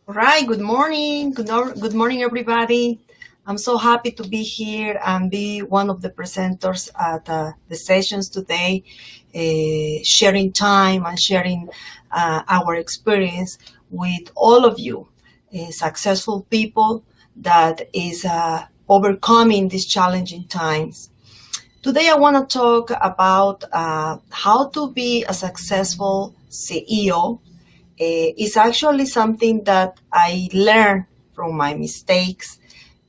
All right, good morning. Good morning, everybody. I'm so happy to be here and be one of the presenters at the sessions today, sharing time and sharing our experience with all of you, successful people that is overcoming these challenging times. Today, I want to talk about how to be a successful CEO. It's actually something that I learned from my mistakes,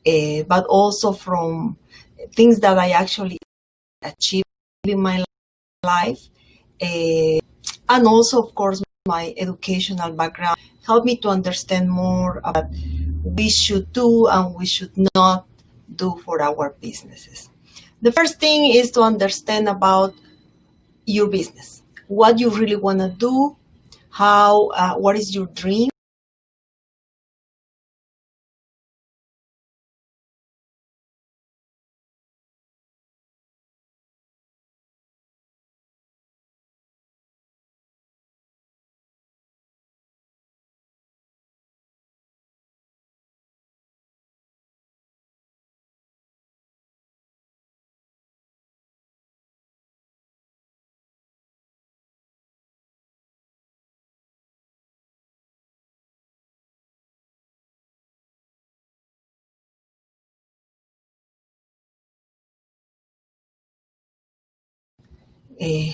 but also from things that I actually achieved in my life. And also, of course, my educational background helped me to understand more about what we should do and we should not do for our businesses. The first thing is to understand about your business, what you really want to do, what is your dream?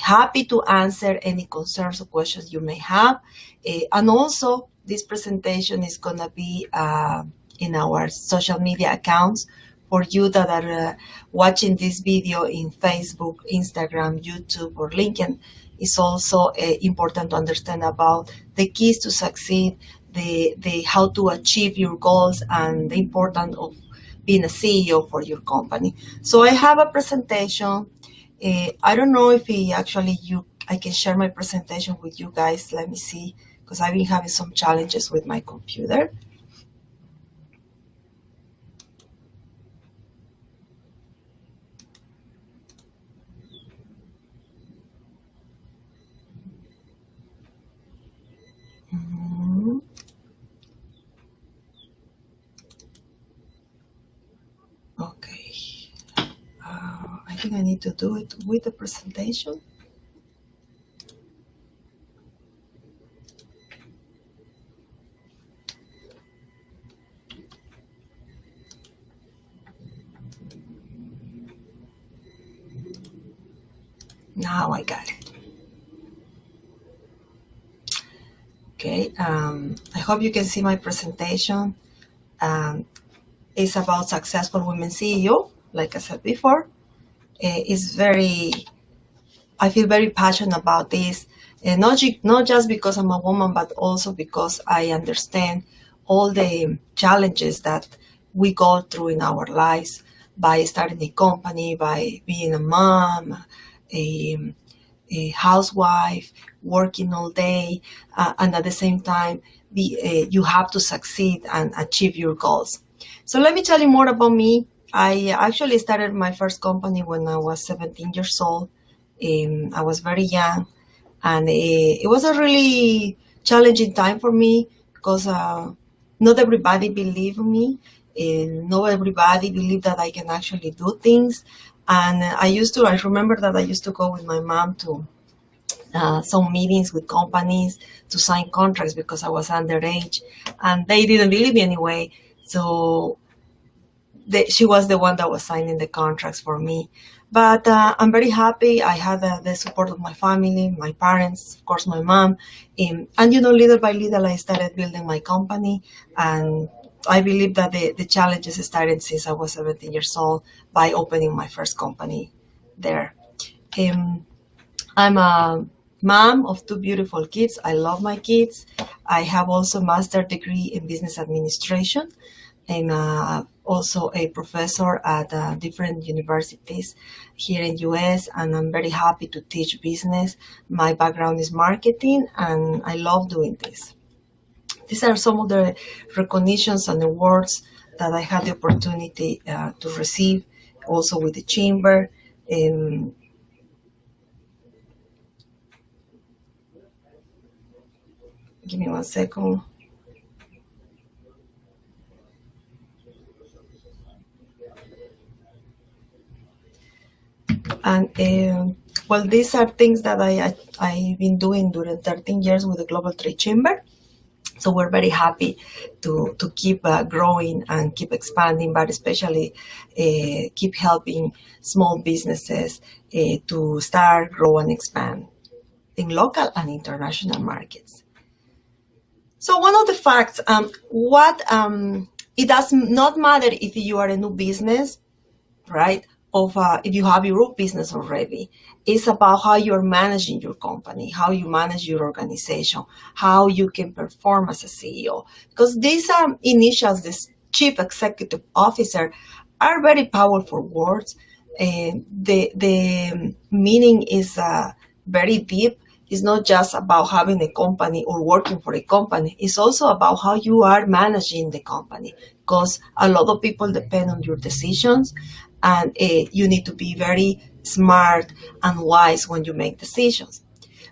Happy to answer any concerns or questions you may have. And also, this presentation is going to be in our social media accounts for you that are watching this video in Facebook, Instagram, YouTube, or LinkedIn. It's also important to understand about the keys to succeed, the how to achieve your goals, and the importance of being a CEO for your company. So I have a presentation. I don't know if I can share my presentation with you guys. Let me see, because I've been having some challenges with my computer. Okay. I think I need to do it with the presentation. Now I got it. Okay, I hope you can see my presentation. It's about successful women CEO, like I said before. I feel very passionate about this, and not just because I'm a woman, but also because I understand all the challenges that we go through in our lives by starting a company, by being a mom, a housewife, working all day, and at the same time, you have to succeed and achieve your goals. So let me tell you more about me. I actually started my first company when I was 17 years old. I was very young, and it was a really challenging time for me because not everybody believed me. Not everybody believed that I can actually do things. And I remember that I used to go with my mom to some meetings with companies to sign contracts because I was underage, and they didn't believe me anyway. So she was the one that was signing the contracts for me. But I'm very happy. I had the support of my family, my parents, of course, my mom. And, little by little, I started building my company. And I believe that the challenges started since I was 17 years old by opening my first company there. I'm a mom of two beautiful kids. I love my kids. I have also a master's degree in business administration. I'm also a professor at different universities here in US, and I'm very happy to teach business. My background is marketing, and I love doing this. These are some of the recognitions and awards that I had the opportunity to receive, also with the chamber. Give me 1 second. And well, these are things that I've been doing during 13 years with the Global Trade Chamber. So we're very happy to keep growing and keep expanding, but especially keep helping small businesses to start, grow, and expand in local and international markets. So one of the facts, it does not matter if you are a new business, right? If you have your own business already, it's about how you're managing your company, how you manage your organization, how you can perform as a CEO. Because these initials, this chief executive officer, are very powerful words. The meaning is very deep. It's not just about having a company or working for a company. It's also about how you are managing the company, because a lot of people depend on your decisions, and you need to be very smart and wise when you make decisions.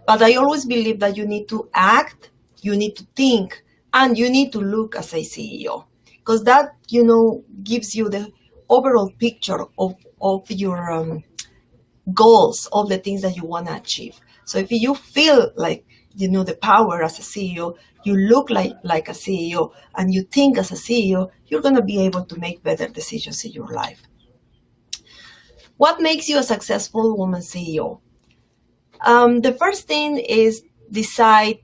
But I always believe that you need to act, you need to think, and you need to look as a CEO, because that, gives you the overall picture of your goals, of the things that you want to achieve. So if you feel like, the power as a CEO, you look like a CEO, and you think as a CEO, you're going to be able to make better decisions in your life. What makes you a successful woman CEO? The first thing is decide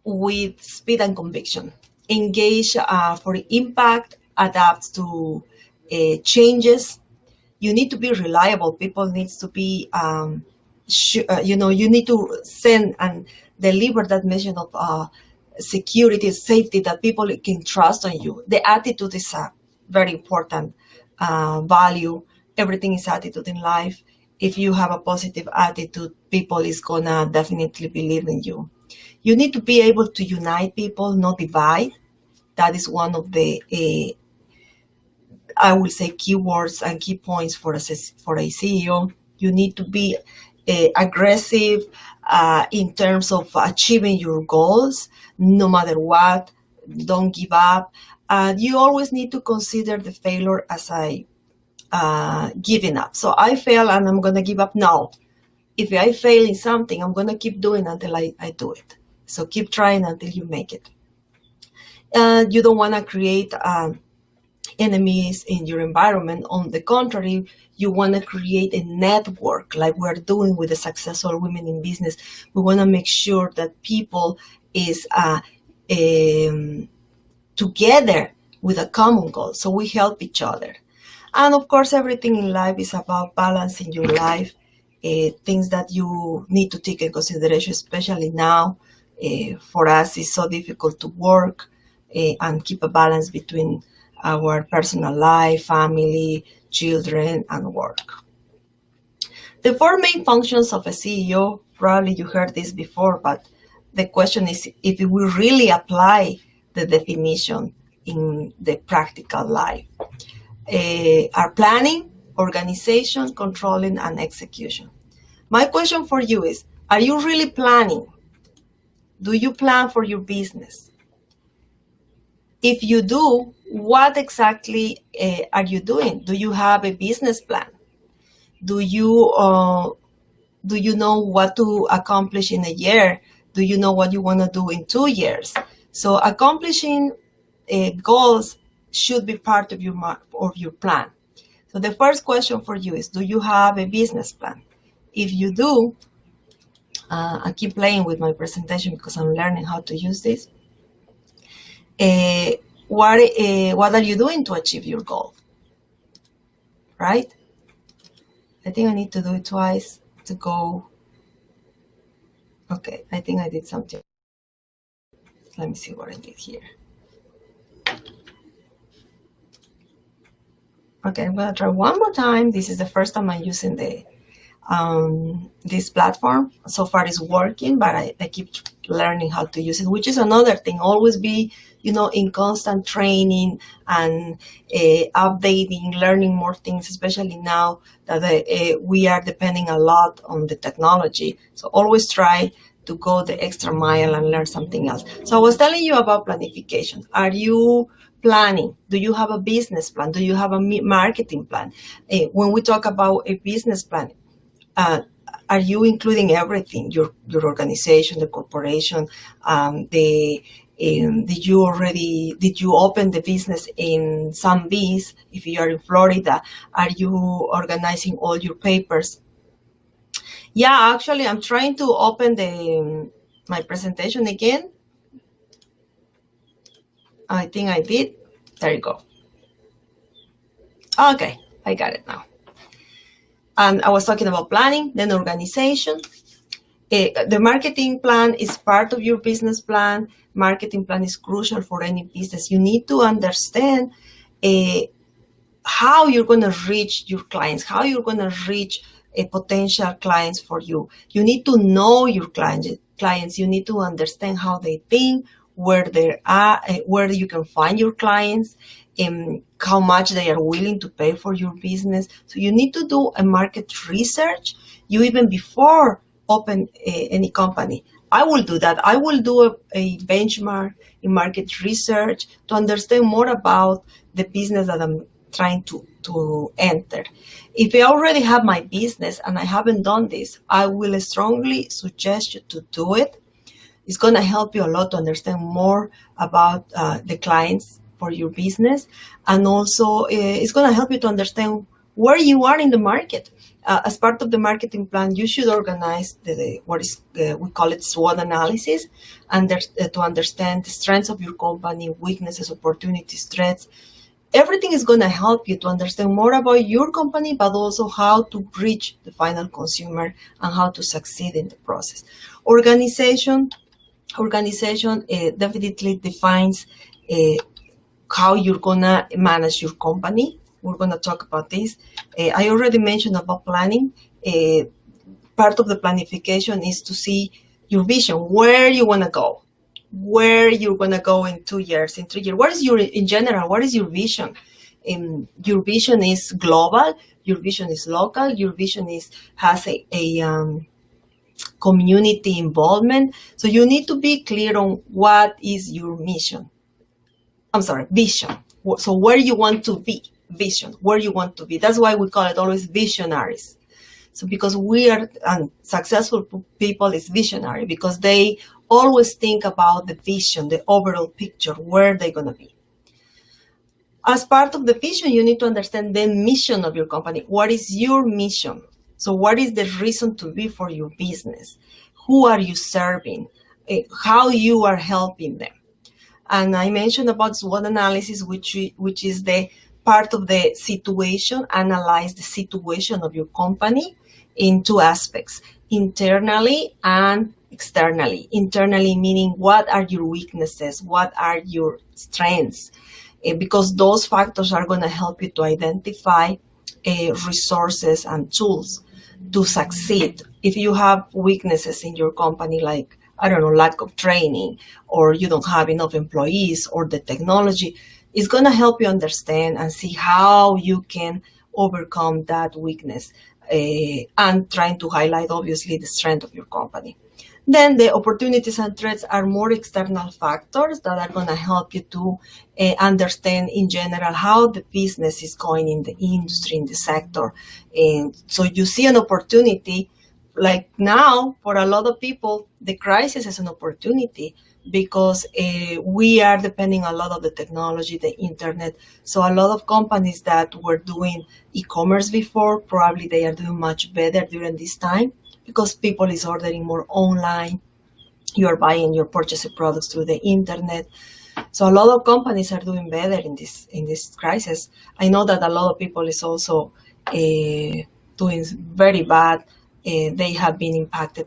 with speed and conviction. Engage for impact, adapt to changes. You need to be reliable. People needs to be, you need to send and deliver that mission of security, safety, that people can trust on you. The attitude is a very important value. Everything is attitude in life. If you have a positive attitude, people is gonna definitely believe in you. You need to be able to unite people, not divide. That is one of the I will say keywords and key points for a CEO. You need to be aggressive in terms of achieving your goals, no matter what. Don't give up. You always need to consider the failure as giving up. So I fail and I'm going to give up now. If I fail in something, I'm going to keep doing until I do it. So keep trying until you make it. You don't want to create enemies in your environment. On the contrary, you want to create a network like we're doing with the Successful Women in Business. We want to make sure that people is together with a common goal. So we help each other. And of course, everything in life is about balancing your life, things that you need to take in consideration, especially now. For us, it's so difficult to work and keep a balance between our personal life, family, children, and work. The four main functions of a CEO, probably you heard this before, but the question is if we really apply the definition in the practical life. Are planning, organization, controlling, and execution. My question for you is, are you really planning? Do you plan for your business? If you do, what exactly are you doing? Do you have a business plan? Do you know what to accomplish in a year? Do you know what you want to do in 2 years? So accomplishing goals should be part of your plan. So the first question for you is, do you have a business plan? If you do, I keep playing with my presentation because I'm learning how to use this. What are you doing to achieve your goal? Right? I think I need to do it twice to go. Okay, I think I did something. Let me see what I did here. Okay, I'm gonna try one more time. This is the first time I'm using this platform. So far it's working, but I keep learning how to use it, which is another thing. Always be, in constant training and updating, learning more things, especially now that we are depending a lot on the technology. So always try to go the extra mile and learn something else. So I was telling you about planification. Are you planning? Do you have a business plan? Do you have a marketing plan? When we talk about a business plan, are you including everything? Your organization, the corporation, did you open the business in some B's? If you are in Florida, are you organizing all your papers? Yeah, actually, I'm trying to open my presentation again. I think I did. There you go. Okay, I got it now. And I was talking about planning, then organization. The marketing plan is part of your business plan. Marketing plan is crucial for any business. You need to understand how you're going to reach your clients, how you're going to reach potential clients for you. You need to know your clients. You need to understand how they think, where they are, where you can find your clients, how much they are willing to pay for your business. So you need to do a market research. You even before open any company. I will do that. I will do a benchmark in market research to understand more about the business that I'm trying to enter. If I already have my business and I haven't done this, I will strongly suggest you to do it. It's going to help you a lot to understand more about the clients for your business. And also, it's going to help you to understand where you are in the market. As part of the marketing plan, you should organize we call it SWOT analysis, and to understand the strengths of your company, weaknesses, opportunities, threats. Everything is going to help you to understand more about your company, but also how to reach the final consumer and how to succeed in the process. Organization definitely defines how you're going to manage your company. We're going to talk about this. I already mentioned about planning. Part of the planification is to see your vision, where you want to go, where you're going to go in 2 years, in 3 years. In general, what is your vision? Your vision is global. Your vision is local. Your vision has a community involvement. So you need to be clear on what is your mission. Vision. So where you want to be. Vision, where you want to be. That's why we call it always visionaries. So because we are successful people is visionary, because they always think about the vision, the overall picture, where they're going to be. As part of the vision, you need to understand the mission of your company. What is your mission? So what is the reason to be for your business? Who are you serving? How you are helping them? And I mentioned about SWOT analysis, which is the part of the situation. Analyze the situation of your company in two aspects, internally and externally. Internally meaning, what are your weaknesses? What are your strengths? Because those factors are going to help you to identify resources and tools to succeed. If you have weaknesses in your company, like, I don't know, lack of training, or you don't have enough employees, or the technology, it's going to help you understand and see how you can overcome that weakness, and trying to highlight, obviously, the strength of your company. Then the opportunities and threats are more external factors that are going to help you to understand in general how the business is going in the industry, in the sector. And so you see an opportunity, like now, for a lot of people, the crisis is an opportunity because we are depending a lot of the technology, the internet. So a lot of companies that were doing e-commerce before, probably they are doing much better during this time because people is ordering more online. You are buying your purchased products through the internet. So a lot of companies are doing better in this crisis. I know that a lot of people is also doing very bad. They have been impacted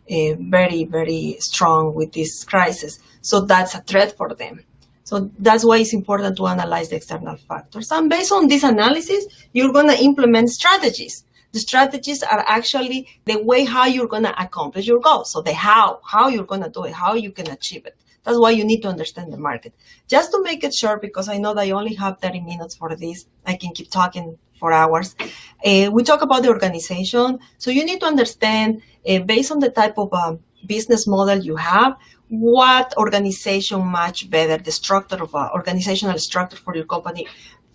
very, very strong with this crisis. So that's a threat for them. So that's why it's important to analyze the external factors. And based on this analysis, you're going to implement strategies. The strategies are actually the way how you're going to accomplish your goals. So the how you're going to do it, how you can achieve it. That's why you need to understand the market. Just to make it short, because I know that I only have 30 minutes for this, I can keep talking for hours. We talk about the organization. So you need to understand, based on the type of business model you have, what organization match better, the structure of organizational structure for your company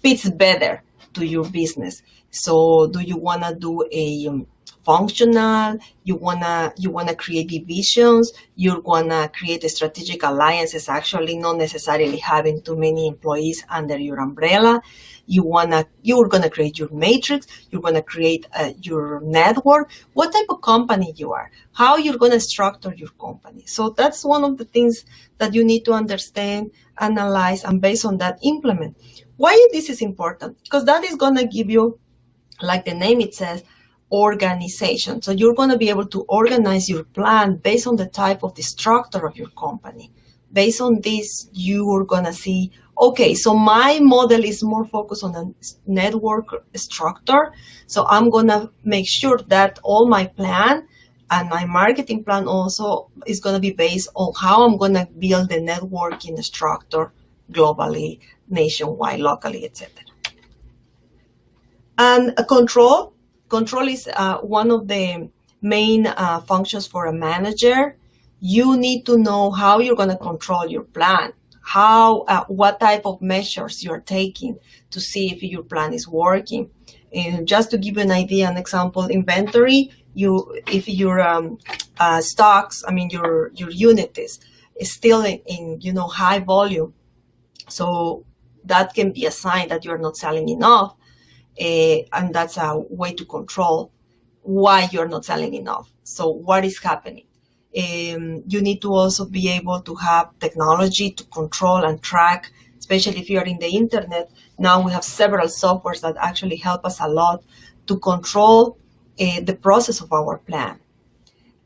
fits better to your business. So do you want to do a functional, you wanna create divisions, you wanna create a strategic alliances, actually not necessarily having too many employees under your umbrella. You're gonna create your matrix, you're gonna create your network, what type of company you are, how you're gonna structure your company. So that's one of the things that you need to understand, analyze, and based on that implement. Why this is important? Because that is gonna give you, like the name it says, organization. So you're going to be able to organize your plan based on the type of the structure of your company. Based on this, you are going to see, okay, so my model is more focused on a network structure. So I'm going to make sure that all my plan and my marketing plan also is going to be based on how I'm going to build the networking structure globally, nationwide, locally, etc. And control is one of the main functions for a manager. You need to know how you're going to control your plan, what type of measures you're taking to see if your plan is working. And just to give you an idea, an example, inventory, if your stocks, your unit is still in high volume, so that can be a sign that you're not selling enough. And that's a way to control why you're not selling enough. So what is happening? You need to also be able to have technology to control and track, especially if you're in the internet. Now we have several softwares that actually help us a lot to control the process of our plan.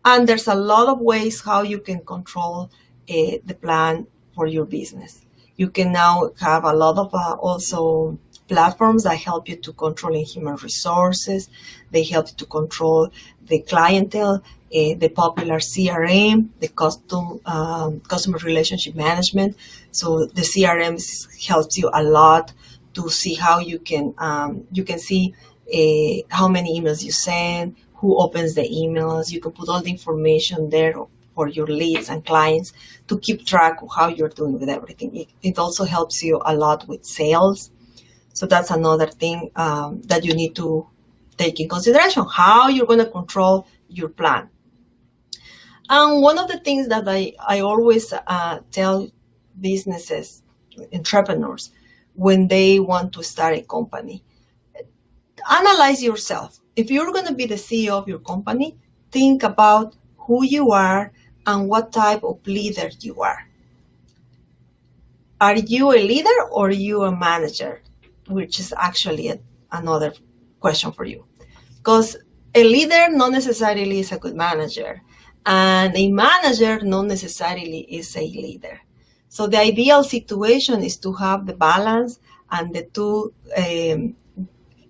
And there's a lot of ways how you can control the plan for your business. You can now have a lot of also platforms that help you to control in human resources. They help you to control the clientele, the popular CRM, the customer relationship management. So the CRM helps you a lot to see how you can see how many emails you send, who opens the emails. You can put all the information there for your leads and clients to keep track of how you're doing with everything. It also helps you a lot with sales. So that's another thing that you need to take in consideration, how you're going to control your plan. And one of the things that I always tell businesses, entrepreneurs, when they want to start a company, analyze yourself. If you're going to be the CEO of your company, think about who you are and what type of leader you are. Are you a leader or are you a manager? Which is actually another question for you. Because a leader not necessarily is a good manager, and a manager not necessarily is a leader. So the ideal situation is to have the balance and the two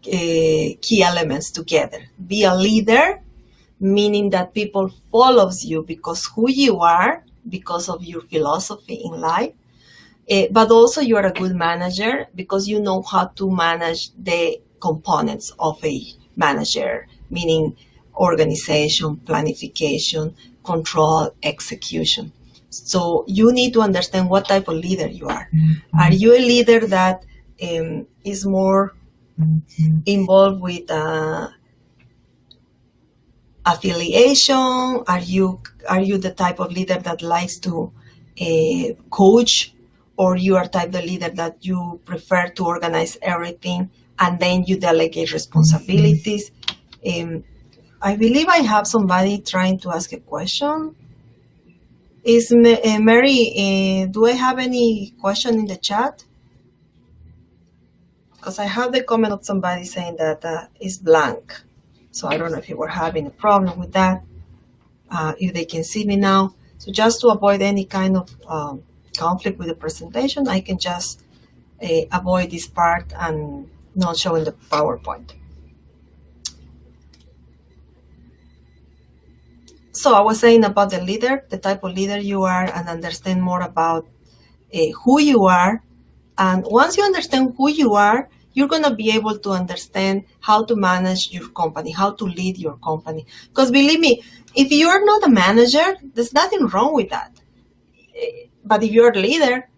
key elements together. Be a leader, meaning that people follows you because who you are, because of your philosophy in life. But also you are a good manager because you know how to manage the components of a manager, meaning organization, planification, control, execution. So you need to understand what type of leader you are. Mm-hmm. Are you a leader that is more involved with affiliation? Are you the type of leader that likes to coach, or you are type of leader that you prefer to organize everything and then you delegate responsibilities. I believe I have somebody trying to ask a question. Is Mary, do I have any question in the chat? Because I have the comment of somebody saying that it's blank. So I don't know if you were having a problem with that, if they can see me now. So just to avoid any kind of conflict with the presentation, I can just avoid this part and not showing the PowerPoint. So I was saying about the leader, the type of leader you are, and understand more about who you are. And once you understand who you are, you're going to be able to understand how to manage your company, how to lead your company. Because believe me, if you're not a manager, there's nothing wrong with that. But if you're a leader,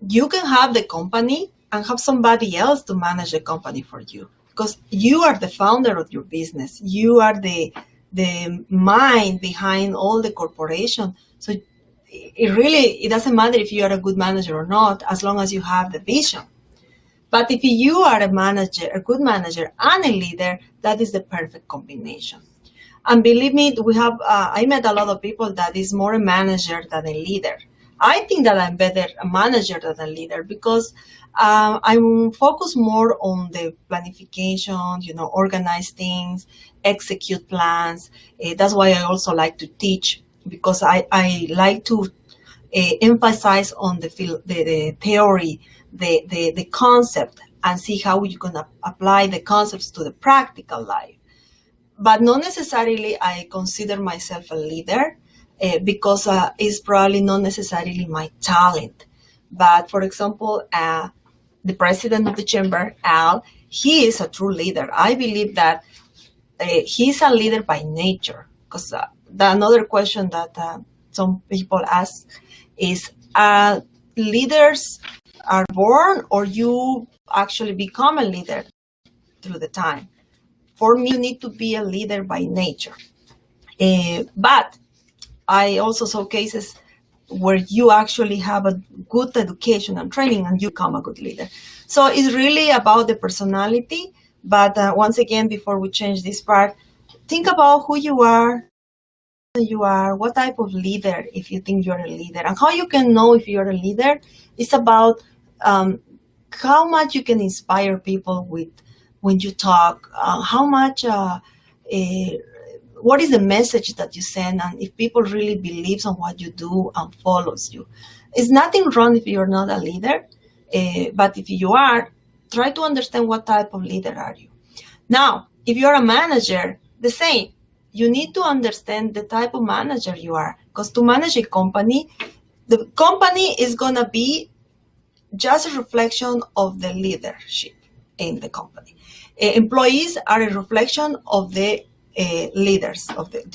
you can have the company and have somebody else to manage the company for you. Because you are the founder of your business. You are the mind behind all the corporation. So it doesn't matter if you are a good manager or not, as long as you have the vision. But if you are a manager, a good manager and a leader, that is the perfect combination. And believe me, I met a lot of people that is more a manager than a leader. I think that I'm better a manager than a leader because I'm focused more on the planification, organize things, execute plans. That's why I also like to teach, because I like to emphasize on the theory, the concept, and see how you're going to apply the concepts to the practical life. But not necessarily I consider myself a leader because it's probably not necessarily my talent. But for example, the president of the chamber, Al, he is a true leader. I believe that he's a leader by nature. Because another question that some people ask is, leaders are born or you actually become a leader through the time? For me, you need to be a leader by nature. But I also saw cases where you actually have a good education and training and you become a good leader. So it's really about the personality. But once again, before we change this part, think about who you are, what type of leader, if you think you're a leader. And how you can know if you're a leader is about how much you can inspire people with when you talk, how much, what is the message that you send, and if people really believes on what you do and follows you. It's nothing wrong if you're not a leader, but if you are, try to understand what type of leader are you. Now, if you're a manager, the same. You need to understand the type of manager you are, because to manage a company, the company is going to be just a reflection of the leadership in the company. Employees are a reflection of the leaders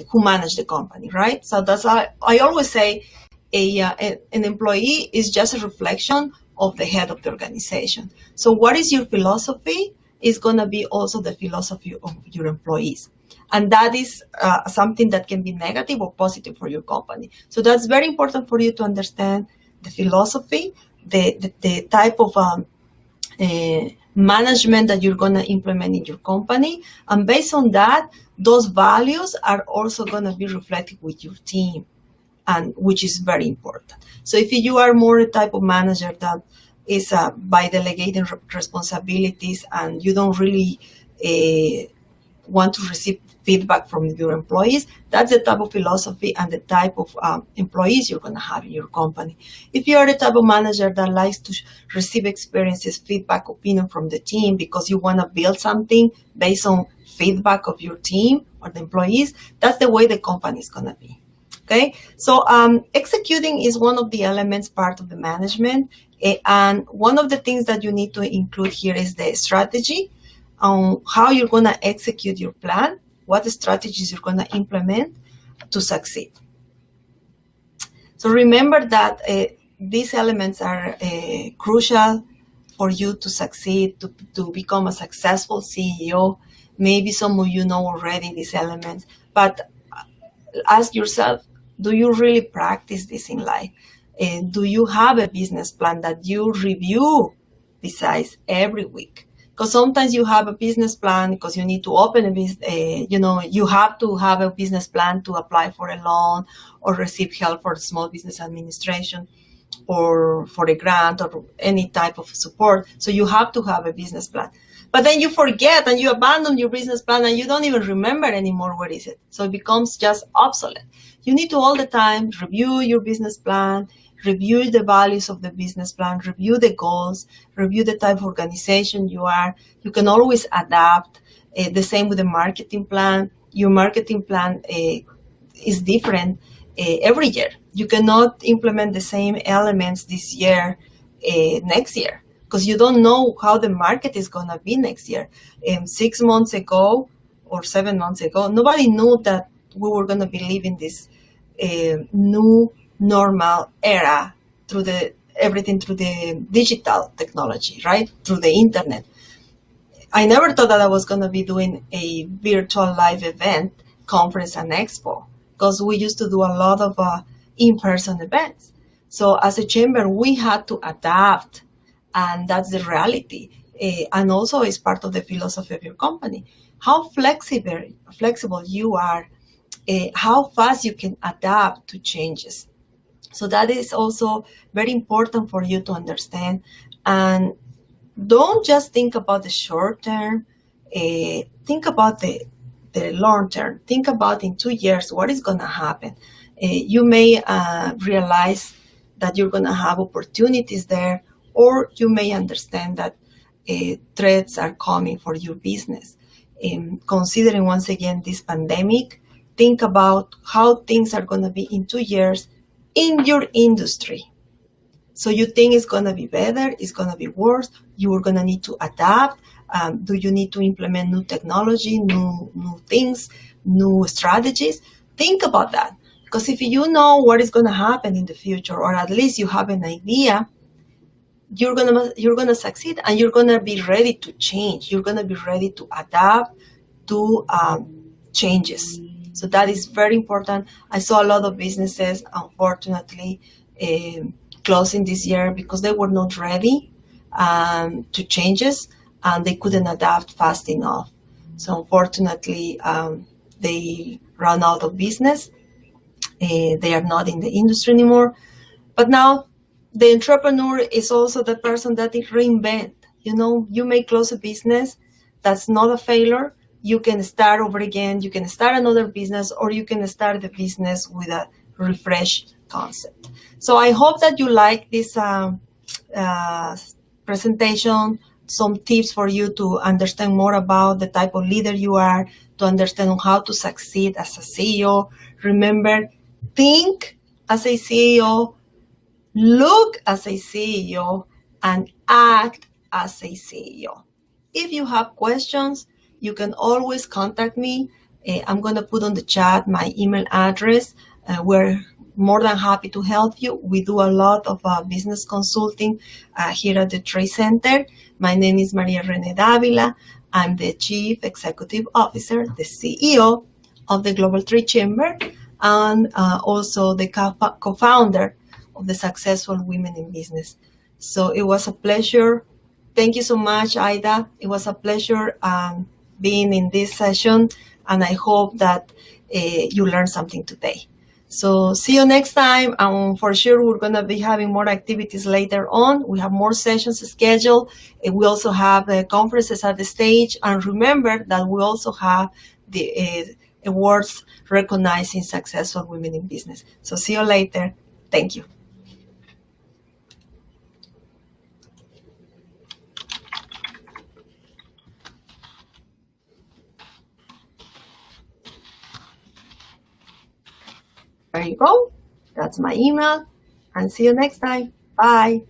who manage the company, right? So that's why I always say an employee is just a reflection of the head of the organization. So what is your philosophy is going to be also the philosophy of your employees. And that is something that can be negative or positive for your company. So that's very important for you to understand the philosophy, the type of management that you're going to implement in your company. And based on that, those values are also going to be reflected with your team, and which is very important. So if you are more a type of manager that is by delegating responsibilities and you don't really want to receive feedback from your employees, that's the type of philosophy and the type of employees you're going to have in your company. If you are the type of manager that likes to receive experiences, feedback, opinion from the team because you want to build something based on feedback of your team or the employees, that's the way the company is going to be. Okay, so executing is one of the elements part of the management, and one of the things that you need to include here is the strategy on how you're going to execute your plan, what strategies you're going to implement to succeed. So remember that these elements are crucial for you to succeed, to become a successful CEO. Maybe some of you know already these elements, but ask yourself, do you really practice this in life? Do you have a business plan that you review besides every week? Because sometimes you have a business plan because you need to open a business, you have to have a business plan to apply for a loan or receive help for small business administration or for a grant or any type of support. So you have to have a business plan. But then you forget and you abandon your business plan and you don't even remember anymore what is it. So it becomes just obsolete. You need to all the time review your business plan, review the values of the business plan, review the goals, review the type of organization you are. You can always adapt. The same with the marketing plan. Your marketing plan is different every year. You cannot implement the same elements this year, next year, because you don't know how the market is going to be next year. 6 months ago or 7 months ago, nobody knew that we were going to be living this new normal era through everything through the digital technology, right? Through the internet. I never thought that I was going to be doing a virtual live event, conference and expo, because we used to do a lot of in-person events. So as a chamber, we had to adapt, and that's the reality. And also it's part of the philosophy of your company. How flexible you are, how fast you can adapt to changes. So that is also very important for you to understand. And don't just think about the short term, think about the long term. Think about in 2 years, what is going to happen. You may realize that you're going to have opportunities there, or you may understand that threats are coming for your business. Considering once again this pandemic, think about how things are going to be in 2 years in your industry. So you think it's going to be better, it's going to be worse, you are going to need to adapt. Do you need to implement new technology, new things, new strategies? Think about that. Because if you know what is going to happen in the future, or at least you have an idea, you're gonna succeed, and you're gonna be ready to change. You're gonna be ready to adapt to changes. So that is very important. I saw a lot of businesses, unfortunately, closing this year because they were not ready to changes, and they couldn't adapt fast enough. So unfortunately, they ran out of business. They are not in the industry anymore. But now the entrepreneur is also the person that is reinvent. You may close a business. That's not a failure. You can start over again. You can start another business, or you can start the business with a refreshed concept. So I hope that you like this presentation, some tips for you to understand more about the type of leader you are, to understand how to succeed as a CEO. Remember, think as a CEO, look as a CEO, and act as a CEO. If you have questions, you can always contact me. I'm going to put on the chat my email address. We're more than happy to help you. We do a lot of business consulting here at the Trade Center. My name is Maria-Renee Davila. I'm the Chief Executive Officer, the CEO of the Global Trade Chamber, and also the co-founder of the Successful Women in Business. So it was a pleasure. Thank you so much, Aida. It was a pleasure being in this session, and I hope that you learned something today. So see you next time, and for sure we're going to be having more activities later on. We have more sessions scheduled. We also have conferences at the stage, and remember that we also have the awards recognizing successful women in business. So see you later. Thank you. There you go. That's my email, and see you next time. Bye.